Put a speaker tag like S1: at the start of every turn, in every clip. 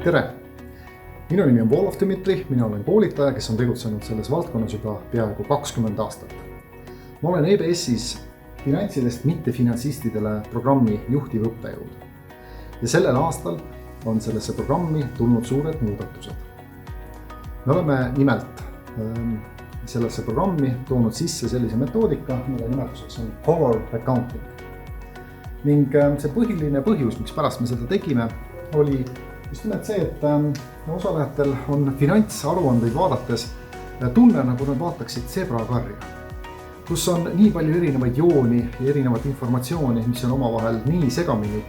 S1: Tere! Minu nimi on Volov Dmitri, mina olen koolitaja, kes on tegutsenud selles valdkonnas juba peaaegu 20 aastat. Ma olen EBS-is finantsidest mittefinantsistidele programmi juhtiv õppejõud. Ja sellel aastal on sellesse programmi tulnud suured muudatused. Me oleme nimelt sellesse programmi toonud sisse sellise metoodika, mille nimetuseks on Color Accounting. Ning see põhiline põhjus, miks pärast me seda tegime, oli just nimelt see, et osalejatel on finantsaruandeid vaadates tunne, nagu nad vaataksid zebrakarja, kus on nii palju erinevaid jooni ja erinevat informatsiooni, mis on omavahel nii segamini,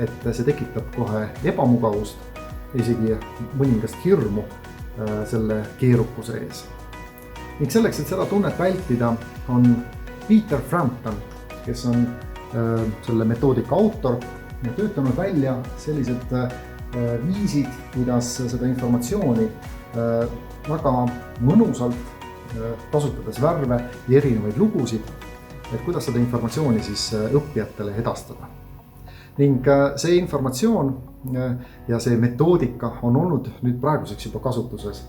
S1: et see tekitab kohe ebamugavust, isegi mõningast hirmu selle keerukuse ees. Ning selleks, et seda tunnet vältida, on Peter Frampton, kes on selle metoodika autor, töötanud välja sellised viisid, kuidas seda informatsiooni väga mõnusalt kasutades värve ja erinevaid lugusid, et kuidas seda informatsiooni siis õppijatele edastada. Ning see informatsioon ja see metoodika on olnud nüüd praeguseks juba kasutuses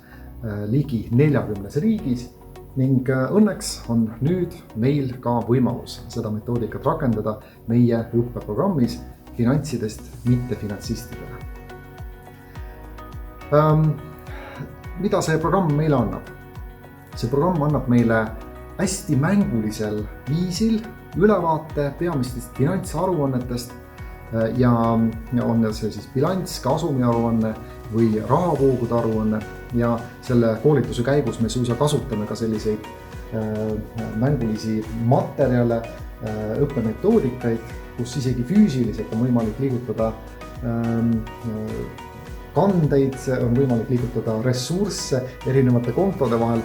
S1: ligi 40 riigis ning õnneks on nüüd meil ka võimalus seda metoodikat rakendada meie õppeprogrammis finantsidest mittefinantsistidele. Mida see programm meile annab? See programm annab meile hästi mängulisel viisil ülevaate peamistest finantsaruannetest ja on see siis bilanss, kasumiaruanne või rahavoogude aruanne ja selle koolituse käigus me suisa kasutame ka selliseid mängulisi materjale, õppemetoodikaid, kus isegi füüsiliselt on võimalik liigutada kandeid, on võimalik liigutada ressursse erinevate kontode vahel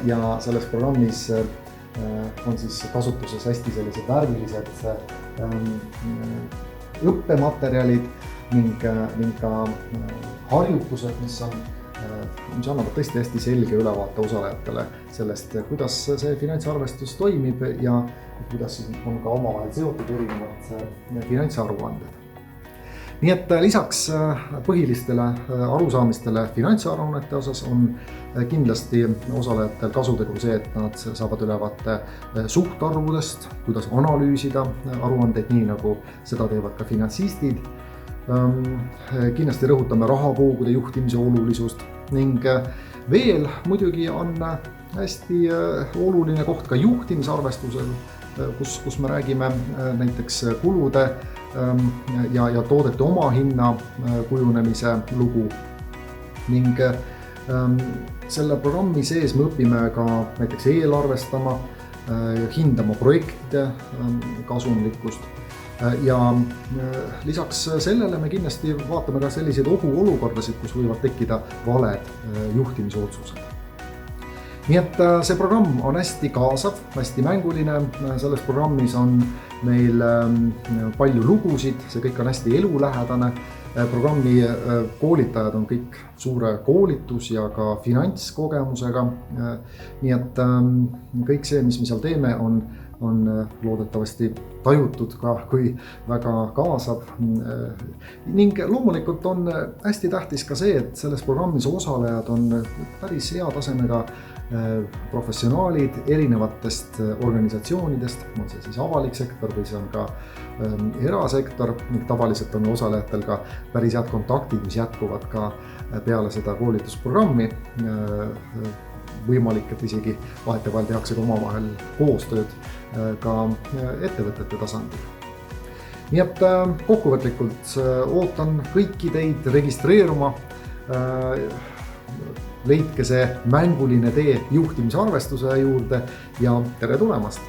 S1: ja selles programmis on siis kasutuses hästi sellised värvilised õppematerjalid ning ka harjutused, mis annavad tõesti hästi selge ülevaate osalejatele sellest, kuidas see finantsarvestus toimib ja kuidas siis on ka omavahel seotud erinevad finantsaruanded. Nii et lisaks põhilistele arusaamistele finantsaruannete osas on kindlasti osalejatel kasutegur see, et nad saavad ülevaate suhtarvudest, kuidas analüüsida aruandeid nii, nagu seda teevad ka finantsistid. Kindlasti rõhutame rahavoogude juhtimise olulisust ning veel muidugi on hästi oluline koht ka juhtimisarvestusel, kus me räägime näiteks kulude ja toodete omahinna kujunemise lugu. Ning selle programmi sees me õpime ka näiteks eelarvestama, hindama projektide kasumlikkust ja lisaks sellele me kindlasti vaatame ka selliseid ohuolukordasid, kus võivad tekkida valed juhtimisotsused. Nii et see programm on hästi kaasav, hästi mänguline, selles programmis on meil palju lugusid, see kõik on hästi elulähedane. Programmi koolitajad on kõik suure koolitus- ja ka finantskogemusega. Nii et kõik see, mis me seal teeme, on loodetavasti tajutud ka kui väga kaasav. Ning loomulikult on hästi tähtis ka see, et selles programmis osalejad on päris hea tasemega professionaalid erinevatest organisatsioonidest, on see siis avalik sektor või see on ka erasektor ning tavaliselt on osalejatel ka päris head kontaktid, mis jätkuvad ka peale seda koolitusprogrammi. Võimalik, et isegi vahetevahel tehakse ka omavahel koostööd ka ettevõtete tasandil. Nii et kokkuvõtlikult ootan kõiki teid registreeruma. Leidke see mänguline tee juhtimisarvestuse juurde ja tere tulemast!